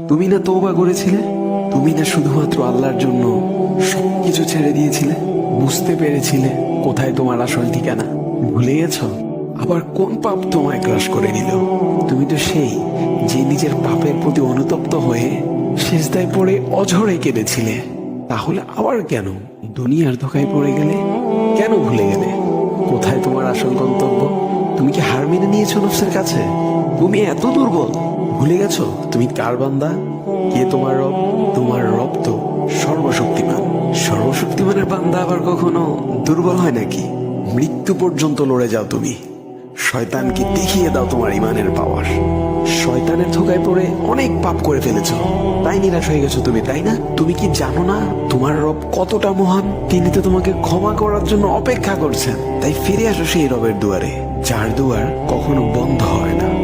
তুমি না তওবা করেছিলে? তুমি না শুধুমাত্র আল্লাহর জন্য সবকিছু ছেড়ে দিয়েছিলে? বুঝতে পেরেছিলে কোথায় তোমার আসল ঠিকানা? ভুলে গেছ? আবার কোন পাপ তোমায় গ্রাস করে নিল? তুমি তো সেই যে নিজের পাপের প্রতি অনুতপ্ত হয়ে সিজদায় পড়ে অঝরে কেঁদেছিলে। তাহলে আবার কেন দুনিয়ার ধোঁকায় পড়ে গেলে? কেন ভুলে গেলে কোথায় তোমার আসল গন্তব্য? তুমি কি হার মেনে নিয়েছো নফসের কাছে? তুমি এত দুর্বল? ভুলে গেছো তুমি কার বান্দা? কে তোমার রব? তোমার রব তো সর্বশক্তিমান। সর্বশক্তিমানের বান্দা আবার কখনো দুর্বল হয় নাকি? মৃত্যু পর্যন্ত লড়ে যাও তুমি। শয়তানকে দেখিয়ে দাও তোমার ইমানের পাওয়ার। শয়তানের ধোকায় পড়ে অনেক পাপ করে ফেলেছো, তাই নিরাশ হয়ে গেছো তুমি, তাই না? তুমি কি জানো না তোমার রব কতটা মহান? তিনি তো তোমাকে ক্ষমা করার জন্য অপেক্ষা করছেন। তাই ফিরে আসো সেই রবের দুয়ারে, যার দুয়ার কখনো বন্ধ হয় না।